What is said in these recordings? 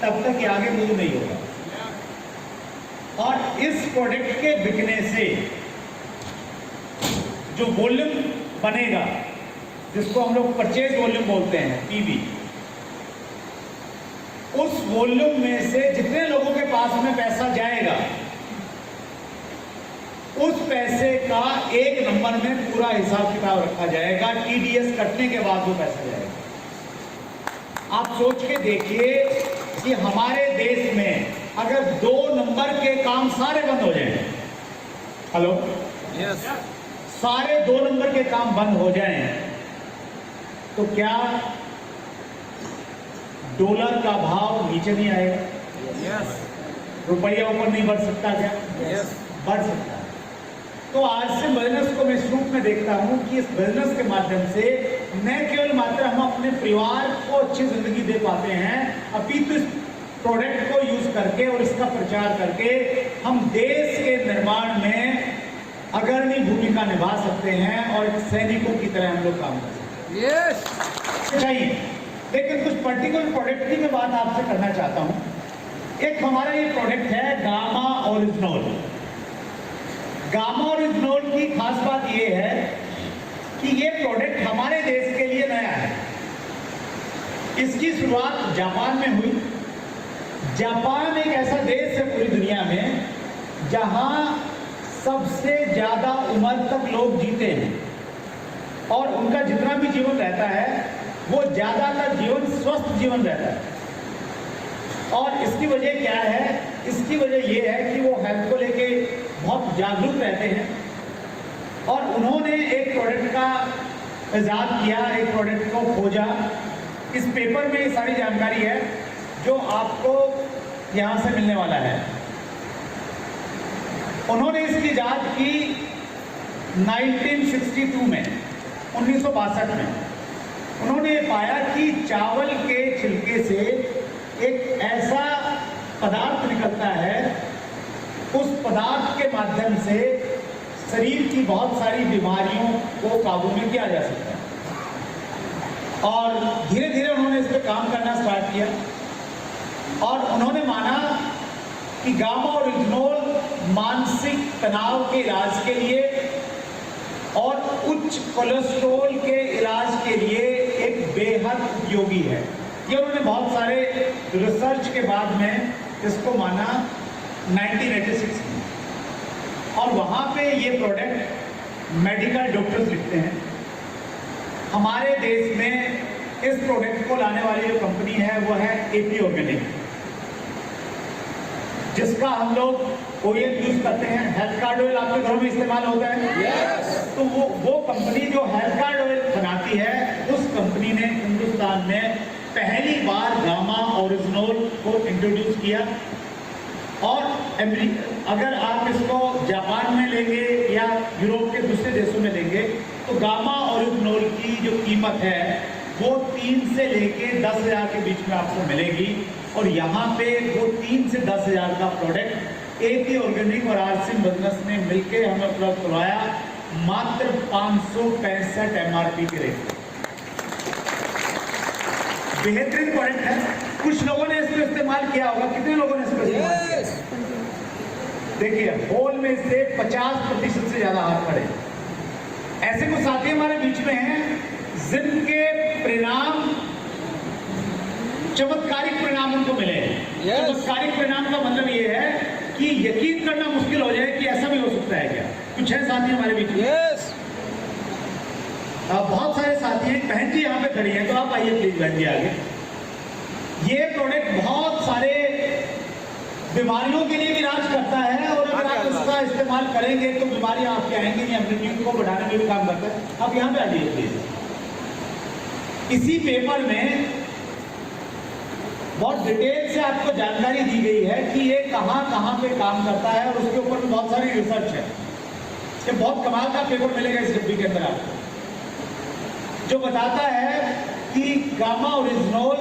तब तक ये आगे मूव नहीं होगा। और इस प्रोडक्ट के बिकने से जो वॉल्यूम बनेगा, जिसको हम लोग परचेज वॉल्यूम बोलते हैं, पीवी, उस वॉल्यूम में से जितने लोगों के पास में पैसा जाएगा, उस पैसे का एक नंबर में पूरा हिसाब किताब रखा जाएगा। टीडीएस कटने के बाद वो पैसा जाएगा। आप सोच के देखिए कि हमारे देश में अगर 2 नंबर के काम सारे बंद हो जाएं, हेलो, यस, सारे 2 नंबर के काम बंद हो जाएं, तो क्या डॉलर का भाव नीचे नहीं आएगा? यस, रुपया ऊपर नहीं बढ़ सकता क्या? यस, बढ़ सकता है। तो आज से बिजनेस को मैं इस रूप में देखता हूं कि इस बिजनेस के माध्यम से न केवल मात्र हम अपने परिवार को अच्छी जिंदगी दे पाते हैं, अभी तो इस प्रोडक्ट को यूज करके और इसका प्रचार करके हम देश के निर्माण में अग्रणी भूमिका निभा सकते हैं और सैनिकों की तरह हम लोग काम कर सकते हैं। यस, चाहिए, लेकिन कुछ पर्टिकुलर प्रोडक्ट की मैं बात आपसे करना चाहता हूं। एक हमारा ये प्रोडक्ट है गामा ओरिजिनोल। गामा ओरिजिनोल की खास बात ये है कि ये प्रोडक्ट हमारे देश के लिए नया है। इसकी शुरुआत जापान में हुई। जापान एक ऐसा देश है पूरी दुनिया में जहां सबसे ज्यादा उम्र तक लोग जीते हैं और उनका जितना भी जीवन रहता है वो ज्यादातर जीवन स्वस्थ जीवन रहता है। और इसकी वजह क्या है? इसकी वजह ये है कि वो हेल्थ को लेके बहुत जागरूक रहते हैं और उन्होंने एक प्रोडक्ट का इजाद किया, एक प्रोडक्ट को खोजा। इस पेपर में ये सारी जानकारी है जो आपको यहां से मिलने वाला है। उन्होंने इसकी इजाद की 1962 में, 1962 में। उन्होंने पाया कि चावल के छिलके से एक ऐसा पदार्थ निकलता है, उस पदार्थ के माध्यम से शरीर की बहुत सारी बीमारियों को काबू में किया जा सकता है। और धीरे धीरे उन्होंने इस पर काम करना स्टार्ट किया और उन्होंने माना कि गामा ओरिजिनोल मानसिक तनाव के इलाज के लिए और उच्च कोलेस्ट्रॉल के इलाज के लिए एक बेहद उपयोगी है। ये उन्होंने बहुत सारे रिसर्च के बाद में इसको माना 1986 में। और वहाँ पे ये प्रोडक्ट मेडिकल डॉक्टर्स लिखते हैं। हमारे देश में इस प्रोडक्ट को लाने वाली जो कंपनी है वो है एपी ऑर्गेनिक, जिसका हम लोग ऑयल यूज करते हैं। हेल्थ कार्ड ऑयल आपके घरों में इस्तेमाल होता है। यस, तो वो कंपनी जो हेल्थ कार्ड ऑयल बनाती है, उस कंपनी ने हिंदुस्तान में पहली बार गामा ओरिजिनोल को इंट्रोड्यूस किया। और अगर आप इसको जापान में लेंगे या यूरोप के दूसरे देशों में लेंगे तो गामा ओरिजिनोल की जो कीमत है वो 3 से लेके 10,000 के बीच में आपको मिलेगी। और यहाँ पे वो 3 से 10,000 का प्रोडक्ट एपी ऑर्गेनिक और आरसिम बिजनेस ने मिलकर हमें उपलब्ध करवाया मात्र 565 MRP के रेट। बेहतरीन प्रोडक्ट है। कुछ लोगों ने इसको इस्तेमाल किया होगा। कितने लोगों ने इसको इस्तेमाल किया? देखिए, होल में से 50% से ज्यादा हाथ खड़े। ऐसे कुछ साथी हमारे बीच में हैं जिनके परिणाम, चमत्कारिक परिणाम उनको मिले हैं। चमत्कारिक परिणाम का मतलब ये है कि यकीन करना मुश्किल हो जाए कि ऐसा भी हो सकता है क्या। कुछ है साथी हमारे बीच में। बहुत सारे साथी हैं। बहन जी यहाँ पे खड़ी हैं, तो आप आइए प्लीज बहन जी आगे। ये प्रोडक्ट बहुत सारे बीमारियों के लिए भी इलाज करता है और अगर आप इसका इस्तेमाल करेंगे तो बीमारियां आपके आएंगी नहीं। इम्यूनिटी को बढ़ाने में भी काम करता है। आप यहाँ पे आ जाइए प्लीज। इसी पेपर में बहुत डिटेल से आपको जानकारी दी गई है कि ये कहाँ पे काम करता है और उसके ऊपर बहुत सारी रिसर्च है। ये बहुत कमाल का पेपर मिलेगा इस डिब्बी के अंदर आपको, जो बताता है कि गामा ओरिजिनोल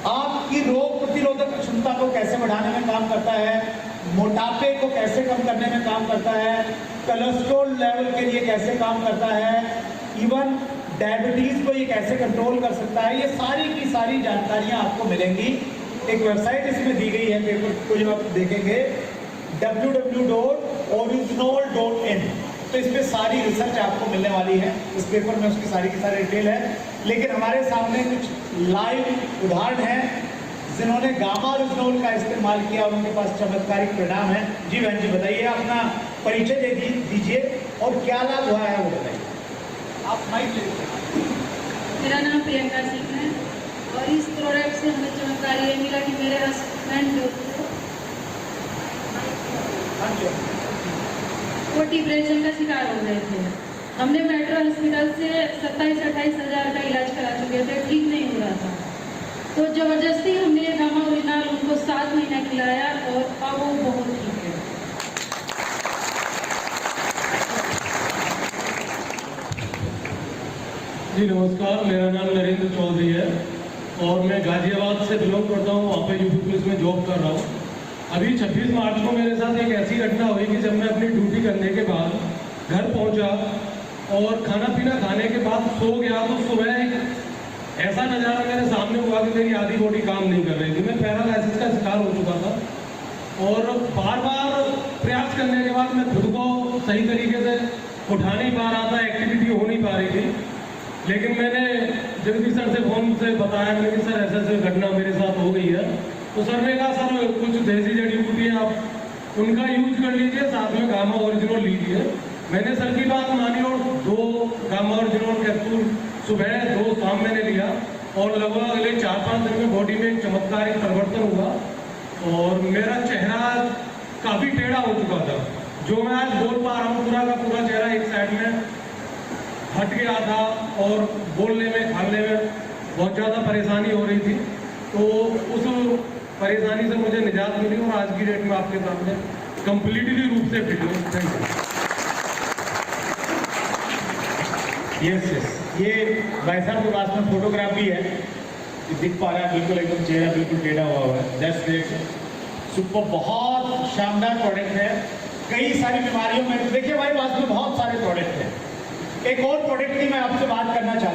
आपकी रोग प्रतिरोधक क्षमता को कैसे बढ़ाने में काम करता है, मोटापे को कैसे कम करने में काम करता है, कोलेस्ट्रॉल लेवल के लिए कैसे काम करता है, इवन डायबिटीज को ये कैसे कंट्रोल कर सकता है। ये सारी की सारी जानकारियां आपको मिलेंगी एक वेबसाइट इसमें दी गई है पेपर को, जब आप देखेंगे www.original.in, तो इस पे सारी रिसर्च आपको मिलने वाली है। इस पेपर में उसकी सारी की सारी डिटेल है। लेकिन हमारे सामने कुछ लाइव उदाहरण हैं जिन्होंने गामा ओरिजिनोल का इस्तेमाल किया और उनके पास चमत्कारिक परिणाम है। जी बहन जी बताइए, अपना परिचय दे दीजिए और क्या लाभ हुआ है वो बताइए। आप माइक ले लीजिए। मेरा नाम प्रियंका सिंह है और इस प्रोडक्ट से हमें चमत्कार ये मिला कि मेरे हस्बैंड जो वो डिप्रेशन का शिकार हो गए थे। हमने मेट्रो हॉस्पिटल से 27-28 हज़ार का इलाज करा चुके थे, ठीक नहीं हो रहा था। तो जबरदस्ती हमने गामा ओरिजिनल उनको 7 महीना खिलाया और अब वो बहुत ठीक है। जी नमस्कार, मेरा नाम नरेंद्र चौधरी है और मैं गाजियाबाद से बिलोंग करता हूँ। वहाँ पे यूपी पुलिस में जॉब कर रहा हूँ। अभी 26 मार्च को मेरे साथ एक ऐसी घटना हुई कि जब मैं अपनी ड्यूटी करने के बाद घर पहुँचा और खाना पीना खाने के बाद सो गया तो सुबह एक ऐसा नज़ारा मेरे सामने हुआ कि मेरी आधी बॉडी काम नहीं कर रही थी। मैं पैरालाइसिस का शिकार हो चुका था और बार बार प्रयास करने के बाद मैं खुद को सही तरीके से उठा नहीं पा रहा था, एक्टिविटी हो नहीं पा रही थी। लेकिन मैंने जगदीश सर से फ़ोन से बताया मैंने कि सर ऐसे ऐसे घटना मेरे साथ हो गई है। तो सर ने कहा सर कुछ देसी जड़ी बूटी है, आप उनका यूज कर लीजिए, साथ में गामा ओरिजिनल लीजिए। मैंने सर की बात मानी और 2 गामा ओरिजिनल कैप्सूल सुबह 2 शाम मैंने लिया और लगभग अगले 4-5 दिन में बॉडी में एक चमत्कारिक परिवर्तन हुआ और मेरा चेहरा काफ़ी टेढ़ा हो चुका था। जो मैं आज बोल पा रहा हूँ पूरा का पूरा चेहरा एक साइड में हट गया था और बोलने में खाने में बहुत ज़्यादा परेशानी हो रही थी। तो उस परेशानी से मुझे निजात मिली और आज की डेट में आपके सामने कंप्लीटली रूप से फिट हूँ। Thank you. यस, ये भाई साहब के पास में फोटोग्राफी है, दिख पा रहा है बिल्कुल एकदम चेहरा बिल्कुल टेढ़ा हुआ है। दैट्स ग्रेट, सुपर, बहुत शानदार प्रोडक्ट है। कई सारी बीमारियों में देखिए भाई पास में बहुत सारे प्रोडक्ट हैं। एक और प्रोडक्ट की मैं आपसे बात करना चाहता हूँ।